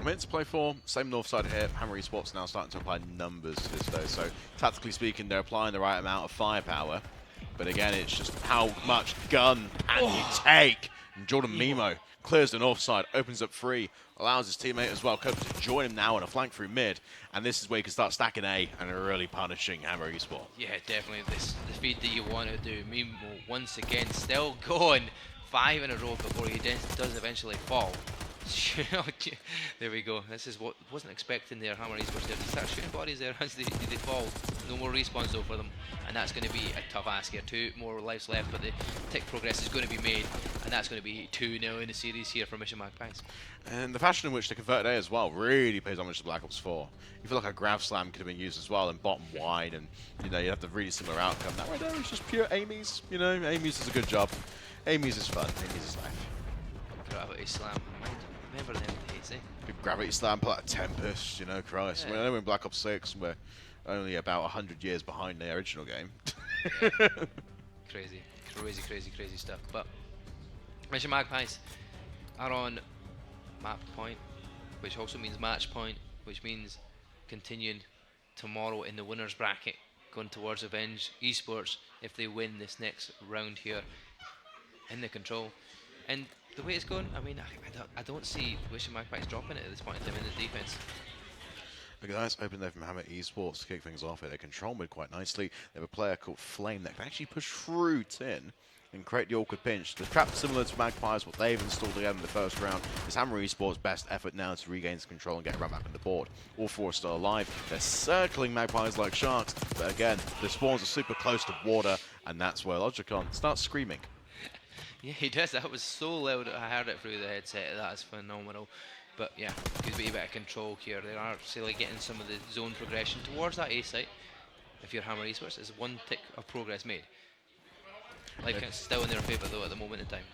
A minute to play for, same north side here. Hammer Esports now starting to apply numbers to this though, so tactically speaking they're applying the right amount of firepower, but again it's just how much gun can you take. And Jordan Mimo clears the north side, opens up 3, allows his teammate as well, Cope, to join him now on a flank through mid, and this is where you can start stacking A and really punishing Hammer Esports. Yeah, definitely the feed that you want to do. Mimo once again still going 5 in a row before he does eventually fall. There we go. This is what wasn't expecting there. Hammer Esports there. They start shooting bodies there as they fall. No more respawns though for them, and that's going to be a tough ask here. 2 more lives left, but the tick progress is going to be made, and that's going to be 2 now in the series here for Mission Magpies. And the fashion in which they converted A as well really pays homage to Black Ops 4. You feel like a grav slam could have been used as well and bottom wide, and you know you have the really similar outcome. That right there is just pure Amy's. You know, Amy's does a good job. Amy's is fun. Amy's is life. Gravity slam. Remember them days, eh? Good gravity slam, pull out a Tempest, you know, Christ. Yeah. I know we're in Black Ops 6, we're only about 100 years behind the original game. Yeah. Crazy, crazy stuff. But Mission Magpies are on map point, which also means match point, which means continuing tomorrow in the winners bracket, going towards Avenge Esports if they win this next round here in the control. And the way it's going, I mean, I don't see Wishing Magpies dropping it at this point in time in the defense. The guys open there from Hammer Esports to kick things off here. They control mid quite nicely. They have a player called Flame that can actually push through Tin and create the awkward pinch. The trap similar to Magpies, what they've installed again in the first round, is Hammer Esports' best effort now to regain control and get right back on the board. All four are still alive. They're circling Magpies like sharks, but again, the spawns are super close to water, and that's where Logicon starts screaming. Yeah, he does. That was so loud. I heard it through the headset. That is phenomenal. But yeah, good wee bit of control here. They are silly getting some of the zone progression towards that A site. If you're Hammer Esports, is one tick of progress made. Like it's still in their favour though at the moment in time.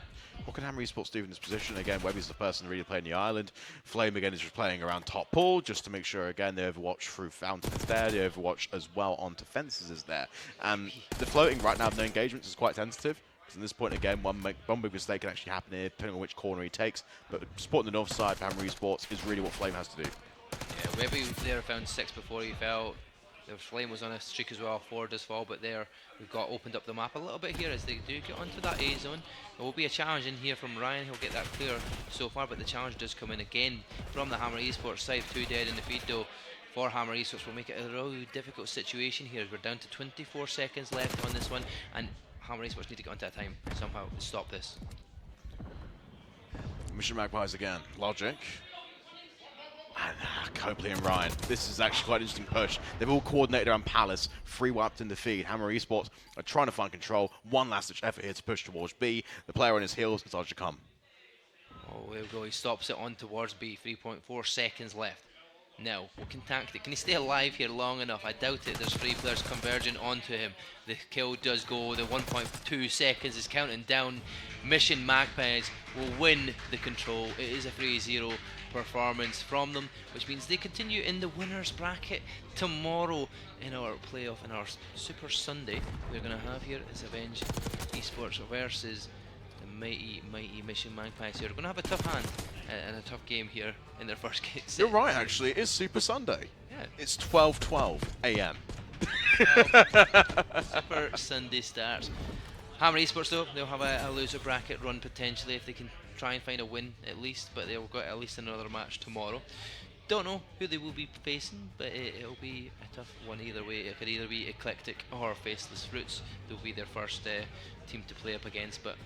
What can Hammer Esports do in this position? Again, Webby's the person really playing the island. Flame again is just playing around top pool just to make sure again they overwatch through fountain is there. They overwatch as well onto fences is there. The floating right now of no engagements is quite tentative. At this point, again, one big mistake can actually happen here, depending on which corner he takes. But supporting the north side for Hammer Esports is really what Flame has to do. Yeah, Webby there found 6 before he fell. The Flame was on a streak as well, 4 does fall, but there we've got opened up the map a little bit here as they do get onto that A zone. There will be a challenge in here from Ryan, he'll get that clear so far, but the challenge does come in again from the Hammer Esports side. 2 dead in the feed though for Hammer Esports will make it a really difficult situation here as we're down to 24 seconds left on this one, and Hammer Esports need to get onto a time somehow to stop this. Mission Magpies again. Logic. And Copley and Ryan. This is actually quite an interesting push. They've all coordinated around Palace, 3 wiped in the feed. Hammer Esports are trying to find control. One last ditch effort here to push towards B. The player on his heels is Logic come. Oh, there we go. He stops it on towards B. 3.4 seconds left. Now, what can tactic? Can he stay alive here long enough? I doubt it. There's 3 players converging onto him. The kill does go. The 1.2 seconds is counting down. Mission Magpies will win the control. It is a 3-0 performance from them, which means they continue in the winners bracket tomorrow in our playoff, in our Super Sunday. We're going to have here is Avenge Esports versus the mighty Mission Magpies here. We're going to have a tough hand and a tough game here in their first game. You're right, actually. It is Super Sunday. Yeah. It's 12:12 a.m. Super Sunday starts. Hammer Esports though, they'll have a loser bracket run potentially if they can try and find a win at least, but they'll got at least another match tomorrow. Don't know who they will be facing, but it'll be a tough one either way. It could either be Eclectic or Faceless Roots. They'll be their first team to play up against, but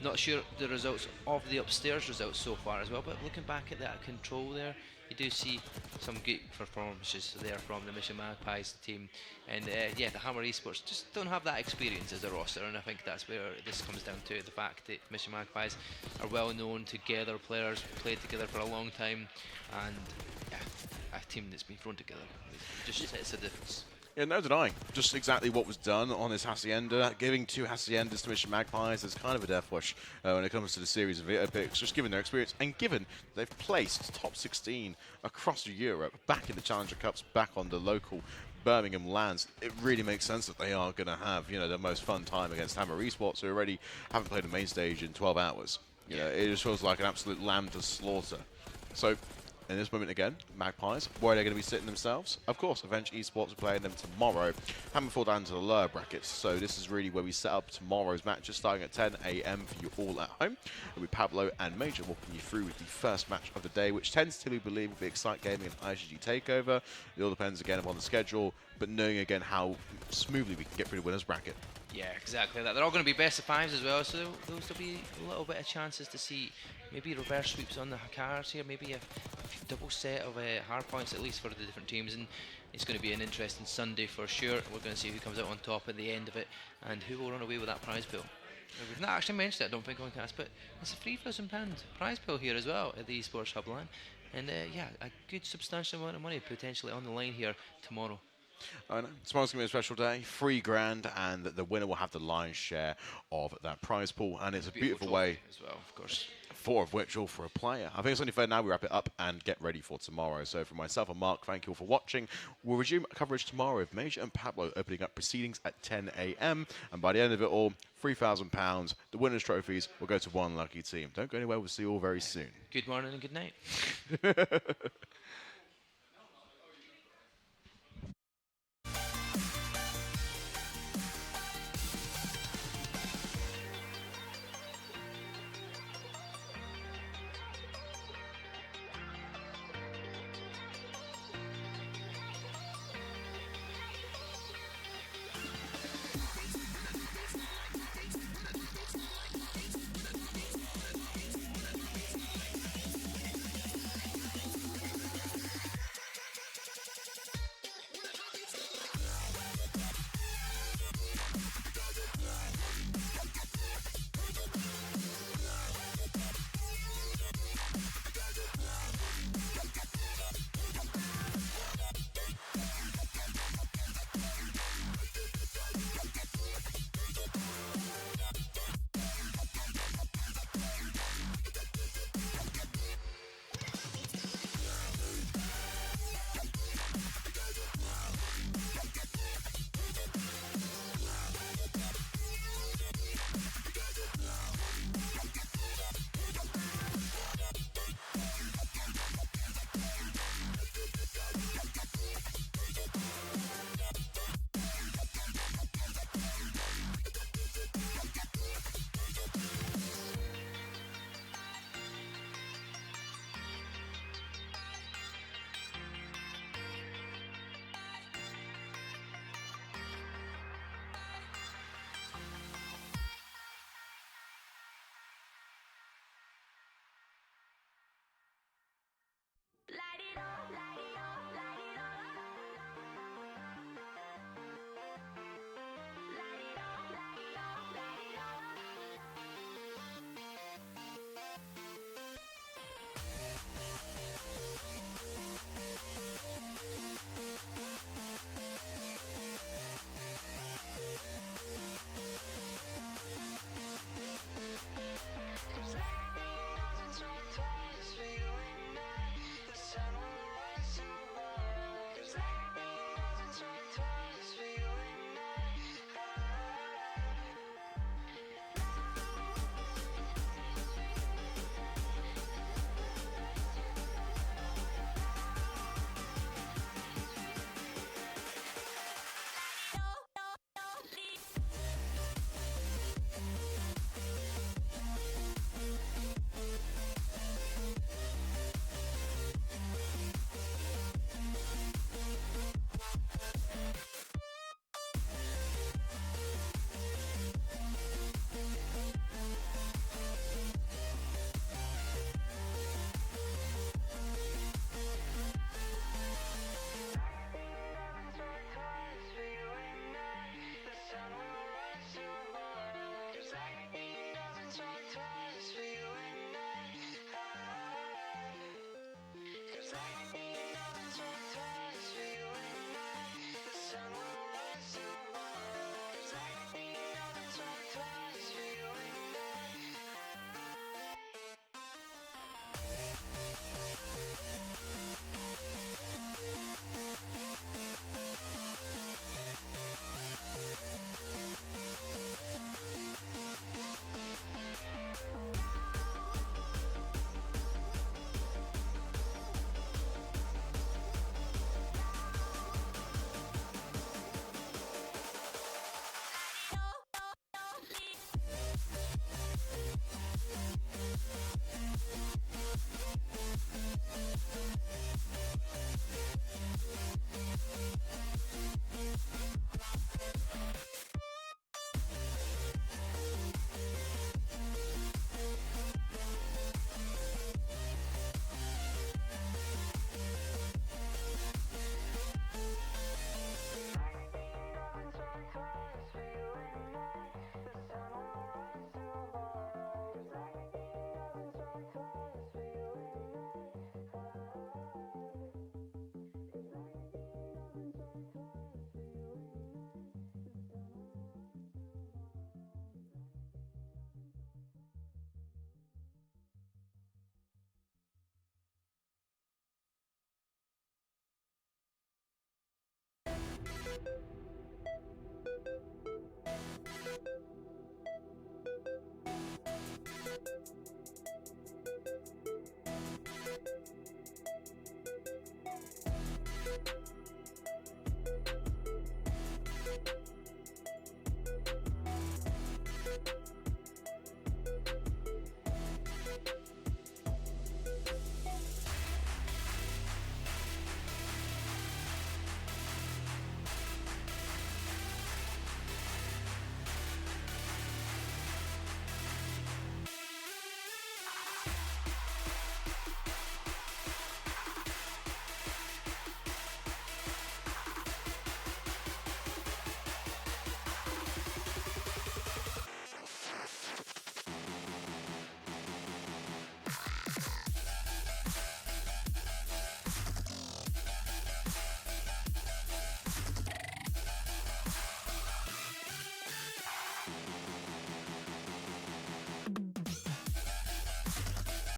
not sure the results of the upstairs results so far as well, but looking back at that control there, you do see some good performances there from the Mission Magpies team, and yeah, the Hammer Esports just don't have that experience as a roster, and I think that's where this comes down to, the fact that Mission Magpies are well known together, players played together for a long time, and yeah, a team that's been thrown together, it just it's a difference. Yeah, no denying. Just exactly what was done on this Hacienda. Giving 2 Haciendas to Mission Magpies is kind of a death wish when it comes to the series of veto picks, just given their experience and given they've placed top 16 across Europe, back in the Challenger Cups, back on the local Birmingham lands. It really makes sense that they are going to have, you know, the most fun time against Hammer Esports, who already haven't played the main stage in 12 hours. You know, it just feels like an absolute lamb to slaughter. So, in this moment again, Magpies, where are they going to be sitting themselves? Of course, Avenge Esports are playing them tomorrow. Haven't fall down to the lower brackets, so this is really where we set up tomorrow's matches, starting at 10 a.m. for you all at home. It'll be Pablo and Major walking you through with the first match of the day, which tentatively believe will be Excite Gaming and IGG Takeover. It all depends again upon the schedule, but knowing again how smoothly we can get through the winners bracket. Yeah, exactly that. They're all going to be best of 5s as well, so there'll be a little bit of chances to see maybe reverse sweeps on the cards here, maybe a double set of hard points at least for the different teams, and it's going to be an interesting Sunday for sure. We're going to see who comes out on top at the end of it and who will run away with that prize pool. We've not actually mentioned it, I don't think, on cast, but it's a £3,000 prize pool here as well at the Esports Hub LAN, and yeah, a good substantial amount of money potentially on the line here tomorrow. I know. Tomorrow's going to be a special day. $3,000, and the winner will have the lion's share of that prize pool. And it's a beautiful way. As well, of course. 4 of which all for a player. I think it's only fair now we wrap it up and get ready for tomorrow. So for myself and Mark, thank you all for watching. We'll resume coverage tomorrow of Major and Pablo opening up proceedings at 10 a.m. And by the end of it all, £3,000. The winners' trophies will go to one lucky team. Don't go anywhere. We'll see you all very soon. Good morning and good night.